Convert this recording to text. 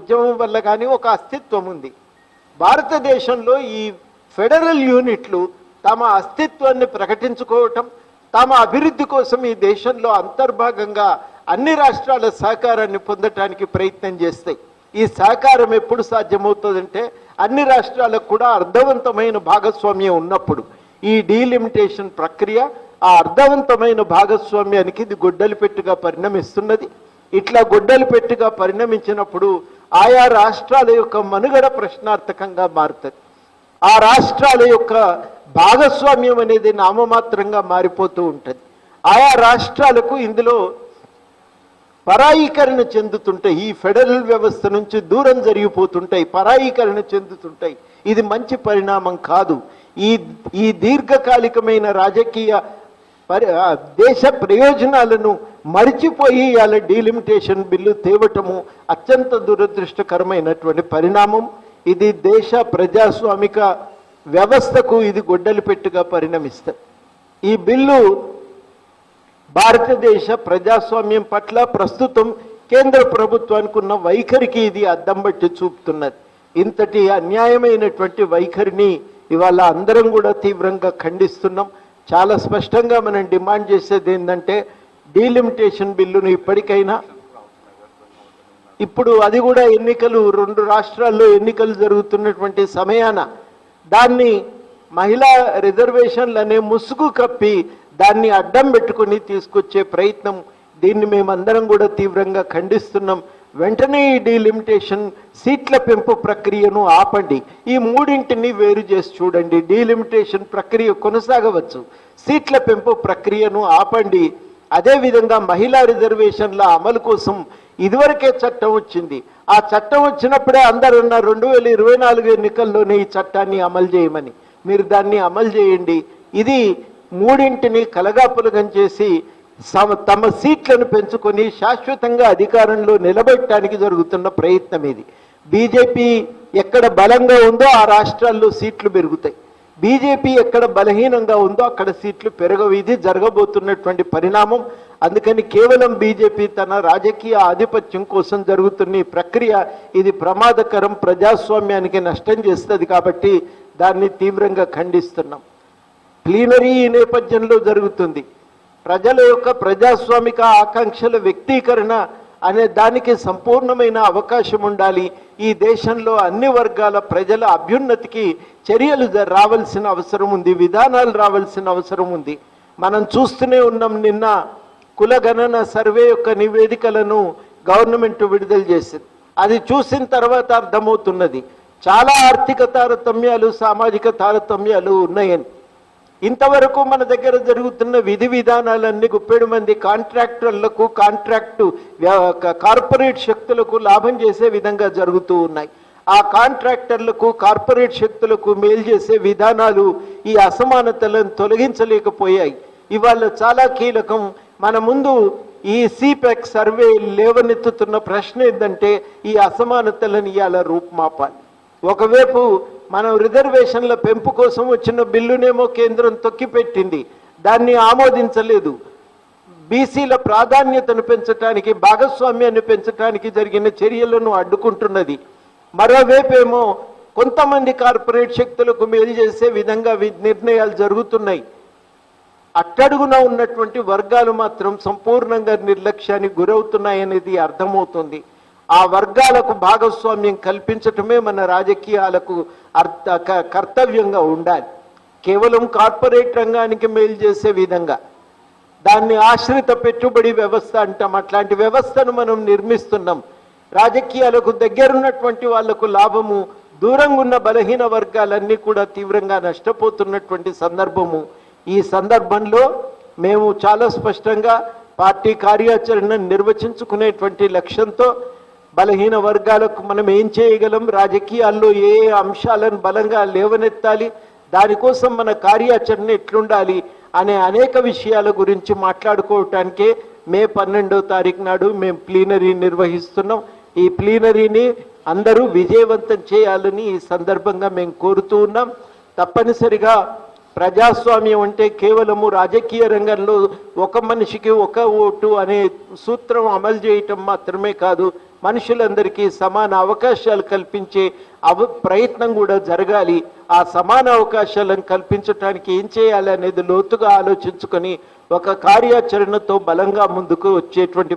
ఉద్యమం వల్ల కానీ ఒక అస్తిత్వం ఉంది. భారతదేశంలో ఈ ఫెడరల్ యూనిట్లు తమ అస్తిత్వాన్ని ప్రకటించుకోవటం, తమ అభివృద్ధి కోసం ఈ దేశంలో అంతర్భాగంగా అన్ని రాష్ట్రాల సహకారాన్ని పొందటానికి ప్రయత్నం చేస్తాయి. ఈ సహకారం ఎప్పుడు సాధ్యమవుతుందంటే అన్ని రాష్ట్రాలకు కూడా అర్థవంతమైన భాగస్వామ్యం ఉన్నప్పుడు. ఈ డీలిమిటేషన్ ప్రక్రియ ఆ అర్థవంతమైన భాగస్వామ్యానికి ఇది గొడ్డలి పెట్టుగా పరిణమిస్తున్నది. ఇట్లా గొడ్డలి పెట్టుగా పరిణమించినప్పుడు ఆయా రాష్ట్రాల యొక్క మనుగడ ప్రశ్నార్థకంగా మారుతుంది. ఆ రాష్ట్రాల యొక్క భాగస్వామ్యం అనేది నామమాత్రంగా మారిపోతూ ఉంటుంది. ఆయా రాష్ట్రాలకు ఇందులో పరాయీకరణ చెందుతుంటాయి. ఈ ఫెడరల్ వ్యవస్థ నుంచి దూరం జరిగిపోతుంటాయి, పరాయీకరణ చెందుతుంటాయి. ఇది మంచి పరిణామం కాదు. ఈ దీర్ఘకాలికమైన రాజకీయ దేశ ప్రయోజనాలను మరిచిపోయి ఇవాళ డీలిమిటేషన్ బిల్లు తేవటము అత్యంత దురదృష్టకరమైనటువంటి పరిణామం. ఇది దేశ ప్రజాస్వామిక వ్యవస్థకు ఇది గొడ్డలి పెట్టుగా పరిణమిస్తుంది. ఈ బిల్లు భారతదేశ ప్రజాస్వామ్యం పట్ల ప్రస్తుతం కేంద్ర ప్రభుత్వానికి ఉన్న వైఖరికి ఇది అద్దం బట్టి చూపుతున్నది. ఇంతటి అన్యాయమైనటువంటి వైఖరిని ఇవాళ అందరం కూడా తీవ్రంగా ఖండిస్తున్నాం. చాలా స్పష్టంగా మనం డిమాండ్ చేసేది ఏంటంటే డీలిమిటేషన్ బిల్లును ఇప్పటికైనా, ఇప్పుడు అది కూడా ఎన్నికలు 2 రాష్ట్రాల్లో ఎన్నికలు జరుగుతున్నటువంటి సమయాన దాన్ని మహిళా రిజర్వేషన్లు అనే ముసుగు కప్పి దాన్ని అడ్డం పెట్టుకుని తీసుకొచ్చే ప్రయత్నం, దీన్ని మేమందరం కూడా తీవ్రంగా ఖండిస్తున్నాం. వెంటనే ఈ డీలిమిటేషన్ సీట్ల పెంపు ప్రక్రియను ఆపండి. ఈ మూడింటిని వేరు చేసి చూడండి. డీలిమిటేషన్ ప్రక్రియ కొనసాగవచ్చు, సీట్ల పెంపు ప్రక్రియను ఆపండి. అదేవిధంగా మహిళా రిజర్వేషన్ల అమలు కోసం ఇదివరకే చట్టం వచ్చింది. ఆ చట్టం వచ్చినప్పుడే అందరూ 2024 ఎన్నికల్లోనే ఈ చట్టాన్ని అమలు చేయమని. మీరు దాన్ని అమలు చేయండి. ఇది మూడింటిని కలగాపులగం చేసి తమ సీట్లను పెంచుకొని శాశ్వతంగా అధికారంలో నిలబెట్టడానికి జరుగుతున్న ప్రయత్నం ఇది. బీజేపీ ఎక్కడ బలంగా ఉందో ఆ రాష్ట్రాల్లో సీట్లు పెరుగుతాయి, బీజేపీ ఎక్కడ బలహీనంగా ఉందో అక్కడ సీట్లు పెరగవు. ఇది జరగబోతున్నటువంటి పరిణామం. అందుకని కేవలం బీజేపీ తన రాజకీయ ఆధిపత్యం కోసం జరుగుతున్న ఈ ప్రక్రియ ఇది ప్రమాదకరం, ప్రజాస్వామ్యానికి నష్టం చేస్తుంది. కాబట్టి దాన్ని తీవ్రంగా ఖండిస్తున్నాం. ప్లీనరీ ఈ నేపథ్యంలో జరుగుతుంది. ప్రజల యొక్క ప్రజాస్వామిక ఆకాంక్షల వ్యక్తీకరణ అనే దానికి సంపూర్ణమైన అవకాశం ఉండాలి. ఈ దేశంలో అన్ని వర్గాల ప్రజల అభ్యున్నతికి చర్యలు రావాల్సిన అవసరం ఉంది, విధానాలు రావాల్సిన అవసరం ఉంది. మనం చూస్తూనే ఉన్నాం, నిన్న కులగణన సర్వే యొక్క నివేదికలను గవర్నమెంట్ విడుదల చేసింది. అది చూసిన తర్వాత అర్థమవుతున్నది చాలా ఆర్థిక తారతమ్యాలు, సామాజిక తారతమ్యాలు ఉన్నాయని. ఇంతవరకు మన దగ్గర జరుగుతున్న విధి విధానాలన్నీ 30 మంది కాంట్రాక్టర్లకు, కార్పొరేట్ శక్తులకు లాభం చేసే విధంగా జరుగుతూ ఉన్నాయి. ఆ కాంట్రాక్టర్లకు, కార్పొరేట్ శక్తులకు మేలు చేసే విధానాలు ఈ అసమానతలను తొలగించలేకపోయాయి. ఇవాళ చాలా కీలకం. మన ముందు ఈ సిపెక్ సర్వే లేవనెత్తుతున్న ప్రశ్న ఏంటంటే ఈ అసమానతలను ఇవాళ రూపుమాపాలి. ఒకవైపు మనం రిజర్వేషన్ల పెంపు కోసం వచ్చిన బిల్లునేమో కేంద్రం తొక్కిపెట్టింది, దాన్ని ఆమోదించలేదు. బీసీల ప్రాధాన్యతను పెంచడానికి, భాగస్వామ్యాన్ని పెంచడానికి జరిగిన చర్యలను అడ్డుకుంటున్నది. మరోవైపేమో కొంతమంది కార్పొరేట్ శక్తులకు మేలు చేసే విధంగా నిర్ణయాలు జరుగుతున్నాయి. అట్టడుగున ఉన్నటువంటి వర్గాలు మాత్రం సంపూర్ణంగా నిర్లక్ష్యానికి గురవుతున్నాయనేది అర్థమవుతుంది. ఆ వర్గాలకు భాగస్వామ్యం కల్పించటమే మన రాజకీయాలకు కర్తవ్యంగా ఉండాలి. కేవలం కార్పొరేట్ రంగానికి మేలు చేసే విధంగా దాన్ని ఆశ్రిత పెట్టుబడి వ్యవస్థ అంటాం. అట్లాంటి వ్యవస్థను మనం నిర్మిస్తున్నాం. రాజకీయాలకు దగ్గరున్నటువంటి వాళ్లకు లాభము, దూరంగా ఉన్న బలహీన వర్గాలన్నీ కూడా తీవ్రంగా నష్టపోతున్నటువంటి సందర్భము. ఈ సందర్భంలో మేము చాలా స్పష్టంగా పార్టీ కార్యాచరణను నిర్వచించుకునేటువంటి లక్ష్యంతో బలహీన వర్గాలకు మనం ఏం చేయగలం, రాజకీయాల్లో ఏ అంశాలను బలంగా లేవనెత్తాలి, దానికోసం మన కార్యాచరణ ఎట్లుండాలి అనే అనేక విషయాల గురించి మాట్లాడుకోవటానికే మే 12వ తారీఖు నాడు మేము ప్లీనరీ నిర్వహిస్తున్నాం. ఈ ప్లీనరీని అందరూ విజయవంతం చేయాలని ఈ సందర్భంగా మేము కోరుతూ ఉన్నాం. తప్పనిసరిగా ప్రజాస్వామ్యం అంటే కేవలము రాజకీయ రంగంలో ఒక మనిషికి ఒక ఓటు అనే సూత్రం అమలు చేయటం మాత్రమే కాదు, మనుషులందరికీ సమాన అవకాశాలు కల్పించే ప్రయత్నం కూడా జరగాలి. ఆ సమాన అవకాశాలను కల్పించడానికి ఏం చేయాలి అనేది లోతుగా ఆలోచించుకొని ఒక కార్యాచరణతో బలంగా ముందుకు వచ్చేటువంటి